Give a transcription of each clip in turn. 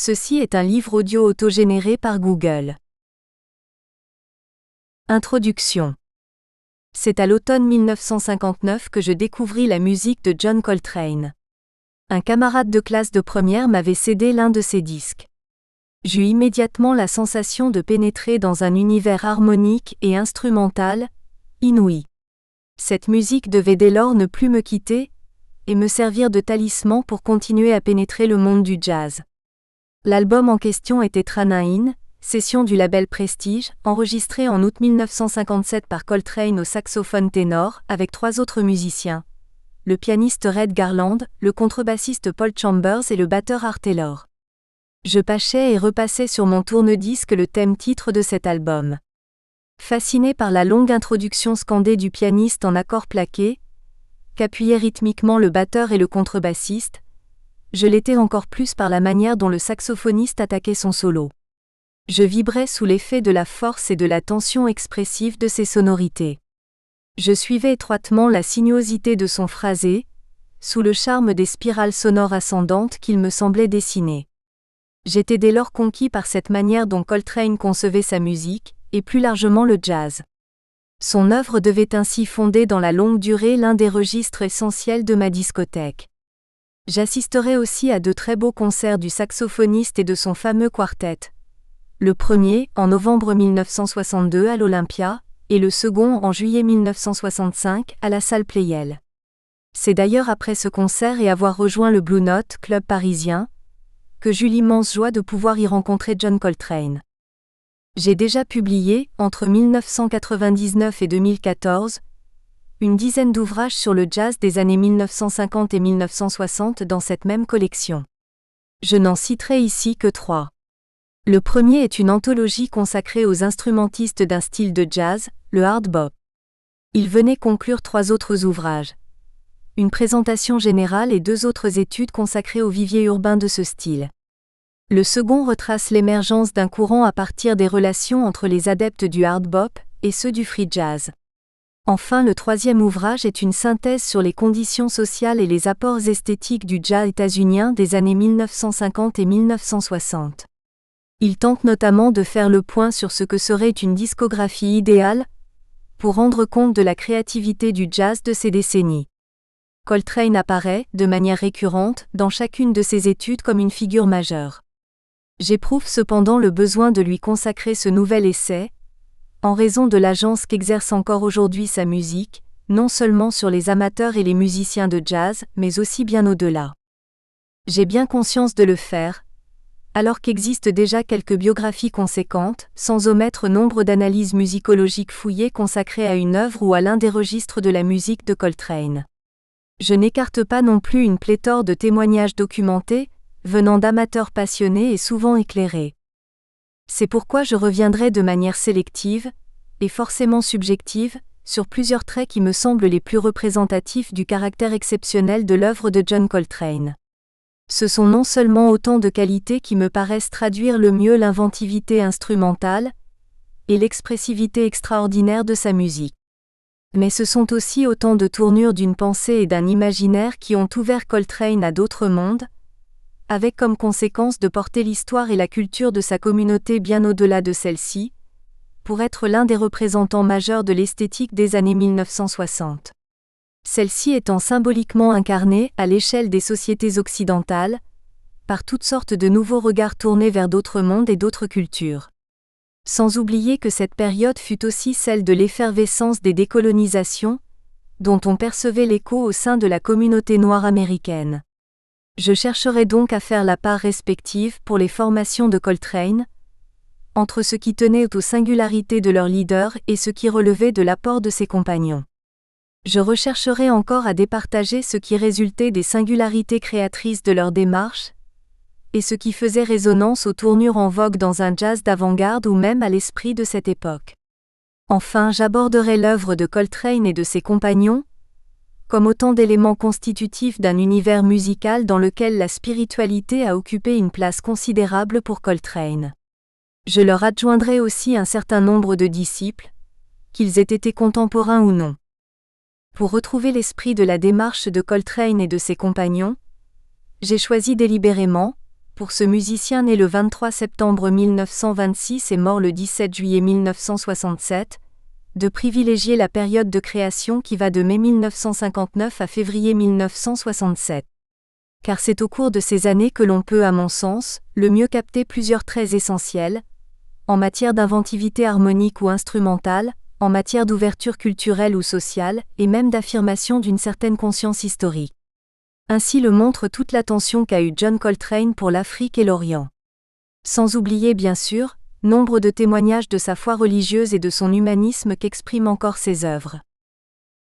Ceci est un livre audio autogénéré par Google. Introduction. C'est à l'automne 1959 que je découvris la musique de John Coltrane. Un camarade de classe de première m'avait cédé l'un de ses disques. J'eus immédiatement la sensation de pénétrer dans un univers harmonique et instrumental, inouï. Cette musique devait dès lors ne plus me quitter, et me servir de talisman pour continuer à pénétrer le monde du jazz. L'album en question était Trana-In, session du label Prestige, enregistré en août 1957 par Coltrane au saxophone ténor, avec 3 autres musiciens. Le pianiste Red Garland, le contrebassiste Paul Chambers et le batteur Art Taylor. Je passais et repassais sur mon tourne-disque le thème-titre de cet album. Fasciné par la longue introduction scandée du pianiste en accords plaqués, qu'appuyaient rythmiquement le batteur et le contrebassiste, je l'étais encore plus par la manière dont le saxophoniste attaquait son solo. Je vibrais sous l'effet de la force et de la tension expressive de ses sonorités. Je suivais étroitement la sinuosité de son phrasé, sous le charme des spirales sonores ascendantes qu'il me semblait dessiner. J'étais dès lors conquis par cette manière dont Coltrane concevait sa musique, et plus largement le jazz. Son œuvre devait ainsi fonder dans la longue durée l'un des registres essentiels de ma discothèque. J'assisterai aussi à de très beaux concerts du saxophoniste et de son fameux quartet. Le premier, en novembre 1962 à l'Olympia, et le second en juillet 1965 à la salle Pleyel. C'est d'ailleurs après ce concert et avoir rejoint le Blue Note, club parisien, que j'eus l'immense joie de pouvoir y rencontrer John Coltrane. J'ai déjà publié, entre 1999 et 2014, une dizaine d'ouvrages sur le jazz des années 1950 et 1960 dans cette même collection. Je n'en citerai ici que 3. Le premier est une anthologie consacrée aux instrumentistes d'un style de jazz, le hard bop. Il venait conclure 3 autres ouvrages. Une présentation générale et 2 autres études consacrées au vivier urbain de ce style. Le second retrace l'émergence d'un courant à partir des relations entre les adeptes du hard bop et ceux du free jazz. Enfin, le troisième ouvrage est une synthèse sur les conditions sociales et les apports esthétiques du jazz états-unien des années 1950 et 1960. Il tente notamment de faire le point sur ce que serait une discographie idéale pour rendre compte de la créativité du jazz de ces décennies. Coltrane apparaît, de manière récurrente, dans chacune de ses études comme une figure majeure. J'éprouve cependant le besoin de lui consacrer ce nouvel essai, en raison de l'agence qu'exerce encore aujourd'hui sa musique, non seulement sur les amateurs et les musiciens de jazz, mais aussi bien au-delà. J'ai bien conscience de le faire, alors qu'existent déjà quelques biographies conséquentes, sans omettre nombre d'analyses musicologiques fouillées consacrées à une œuvre ou à l'un des registres de la musique de Coltrane. Je n'écarte pas non plus une pléthore de témoignages documentés, venant d'amateurs passionnés et souvent éclairés. C'est pourquoi je reviendrai de manière sélective, et forcément subjective, sur plusieurs traits qui me semblent les plus représentatifs du caractère exceptionnel de l'œuvre de John Coltrane. Ce sont non seulement autant de qualités qui me paraissent traduire le mieux l'inventivité instrumentale et l'expressivité extraordinaire de sa musique. Mais ce sont aussi autant de tournures d'une pensée et d'un imaginaire qui ont ouvert Coltrane à d'autres mondes, avec comme conséquence de porter l'histoire et la culture de sa communauté bien au-delà de celle-ci, pour être l'un des représentants majeurs de l'esthétique des années 1960. Celle-ci étant symboliquement incarnée, à l'échelle des sociétés occidentales, par toutes sortes de nouveaux regards tournés vers d'autres mondes et d'autres cultures. Sans oublier que cette période fut aussi celle de l'effervescence des décolonisations, dont on percevait l'écho au sein de la communauté noire américaine. Je chercherai donc à faire la part respective pour les formations de Coltrane, entre ce qui tenait aux singularités de leur leader et ce qui relevait de l'apport de ses compagnons. Je rechercherai encore à départager ce qui résultait des singularités créatrices de leur démarche, et ce qui faisait résonance aux tournures en vogue dans un jazz d'avant-garde ou même à l'esprit de cette époque. Enfin, j'aborderai l'œuvre de Coltrane et de ses compagnons, comme autant d'éléments constitutifs d'un univers musical dans lequel la spiritualité a occupé une place considérable pour Coltrane. Je leur adjoindrai aussi un certain nombre de disciples, qu'ils aient été contemporains ou non. Pour retrouver l'esprit de la démarche de Coltrane et de ses compagnons, j'ai choisi délibérément, pour ce musicien né le 23 septembre 1926 et mort le 17 juillet 1967, de privilégier la période de création qui va de mai 1959 à février 1967. Car c'est au cours de ces années que l'on peut, à mon sens, le mieux capter plusieurs traits essentiels, en matière d'inventivité harmonique ou instrumentale, en matière d'ouverture culturelle ou sociale, et même d'affirmation d'une certaine conscience historique. Ainsi le montre toute l'attention qu'a eue John Coltrane pour l'Afrique et l'Orient. Sans oublier bien sûr, nombre de témoignages de sa foi religieuse et de son humanisme qu'expriment encore ses œuvres.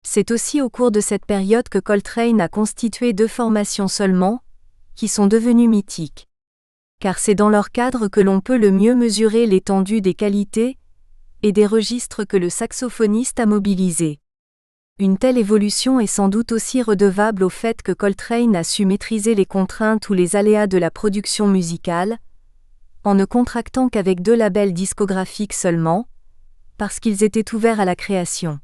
C'est aussi au cours de cette période que Coltrane a constitué 2 formations seulement, qui sont devenues mythiques. Car c'est dans leur cadre que l'on peut le mieux mesurer l'étendue des qualités et des registres que le saxophoniste a mobilisés. Une telle évolution est sans doute aussi redevable au fait que Coltrane a su maîtriser les contraintes ou les aléas de la production musicale, en ne contractant qu'avec 2 labels discographiques seulement, parce qu'ils étaient ouverts à la création.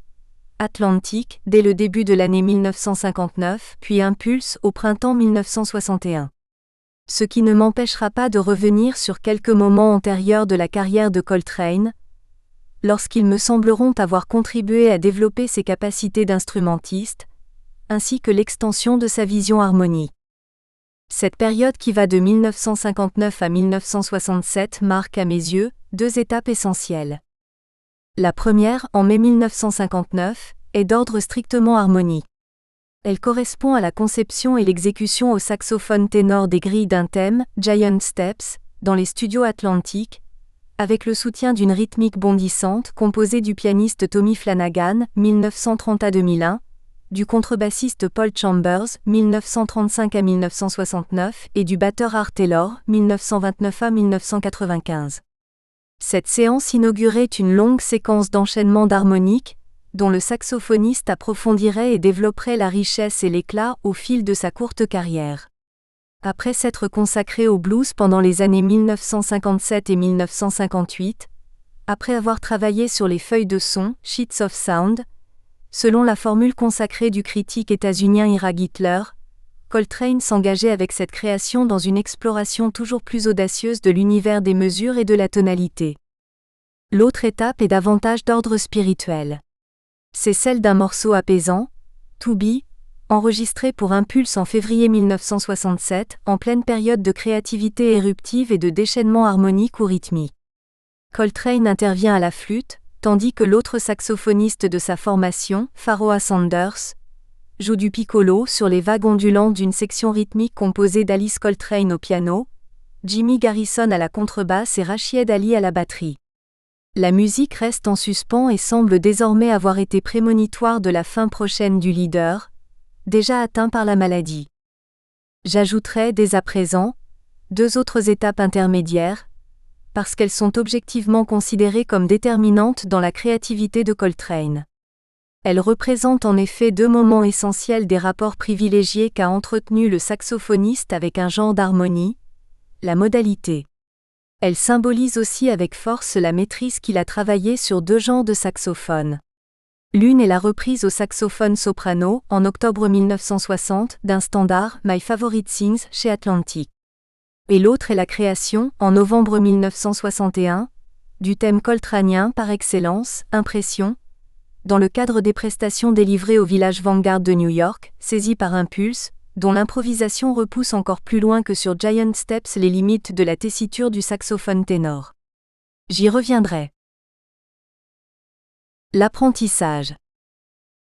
Atlantic, dès le début de l'année 1959, puis Impulse au printemps 1961. Ce qui ne m'empêchera pas de revenir sur quelques moments antérieurs de la carrière de Coltrane, lorsqu'ils me sembleront avoir contribué à développer ses capacités d'instrumentiste, ainsi que l'extension de sa vision harmonique. Cette période qui va de 1959 à 1967 marque à mes yeux 2 étapes essentielles. La première, en mai 1959, est d'ordre strictement harmonique. Elle correspond à la conception et l'exécution au saxophone ténor des grilles d'un thème, Giant Steps, dans les studios Atlantic, avec le soutien d'une rythmique bondissante composée du pianiste Tommy Flanagan, 1930 à 2001, du contrebassiste Paul Chambers, 1935 à 1969, et du batteur Art Taylor, 1929 à 1995. Cette séance inaugurait une longue séquence d'enchaînement d'harmoniques, dont le saxophoniste approfondirait et développerait la richesse et l'éclat au fil de sa courte carrière. Après s'être consacré au blues pendant les années 1957 et 1958, après avoir travaillé sur les feuilles de son, Sheets of Sound, selon la formule consacrée du critique états-unien Ira Gitler, Coltrane s'engageait avec cette création dans une exploration toujours plus audacieuse de l'univers des mesures et de la tonalité. L'autre étape est davantage d'ordre spirituel. C'est celle d'un morceau apaisant, To Be, enregistré pour Impulse en février 1967, en pleine période de créativité éruptive et de déchaînement harmonique ou rythmique. Coltrane intervient à la flûte, tandis que l'autre saxophoniste de sa formation, Pharoah Sanders, joue du piccolo sur les vagues ondulantes d'une section rythmique composée d'Alice Coltrane au piano, Jimmy Garrison à la contrebasse et Rashied Ali à la batterie. La musique reste en suspens et semble désormais avoir été prémonitoire de la fin prochaine du leader, déjà atteint par la maladie. J'ajouterai dès à présent 2 autres étapes intermédiaires, parce qu'elles sont objectivement considérées comme déterminantes dans la créativité de Coltrane. Elles représentent en effet 2 moments essentiels des rapports privilégiés qu'a entretenu le saxophoniste avec un genre d'harmonie, la modalité. Elles symbolisent aussi avec force la maîtrise qu'il a travaillée sur 2 genres de saxophone. L'une est la reprise au saxophone soprano, en octobre 1960, d'un standard, My Favorite Things, chez Atlantic. Et l'autre est la création, en novembre 1961, du thème coltranien par excellence, Impression, dans le cadre des prestations délivrées au Village Vanguard de New York, saisi par Impulse, dont l'improvisation repousse encore plus loin que sur Giant Steps les limites de la tessiture du saxophone ténor. J'y reviendrai. L'apprentissage.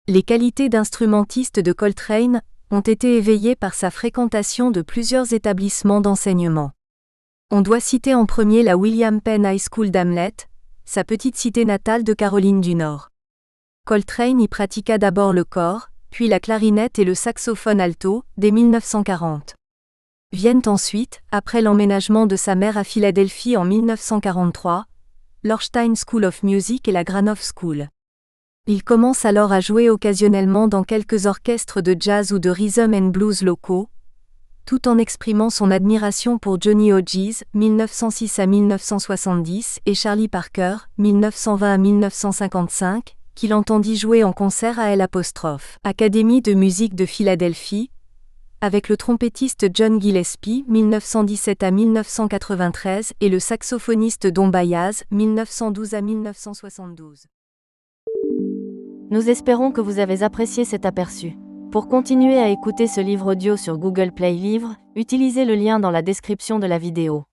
Les qualités d'instrumentiste de Coltrane ont été éveillées par sa fréquentation de plusieurs établissements d'enseignement. On doit citer en premier la William Penn High School d'Hamlet, sa petite cité natale de Caroline du Nord. Coltrane y pratiqua d'abord le cor, puis la clarinette et le saxophone alto, dès 1940. Viennent ensuite, après l'emménagement de sa mère à Philadelphie en 1943, l'Orstein School of Music et la Granoff School. Il commence alors à jouer occasionnellement dans quelques orchestres de jazz ou de rhythm and blues locaux, tout en exprimant son admiration pour Johnny Hodges, 1906 à 1970, et Charlie Parker, 1920 à 1955, qu'il entendit jouer en concert à l'Académie de musique de Philadelphie, avec le trompettiste John Gillespie 1917 à 1993 et le saxophoniste Don Byas 1912 à 1972. Nous espérons que vous avez apprécié cet aperçu. Pour continuer à écouter ce livre audio sur Google Play Livres, utilisez le lien dans la description de la vidéo.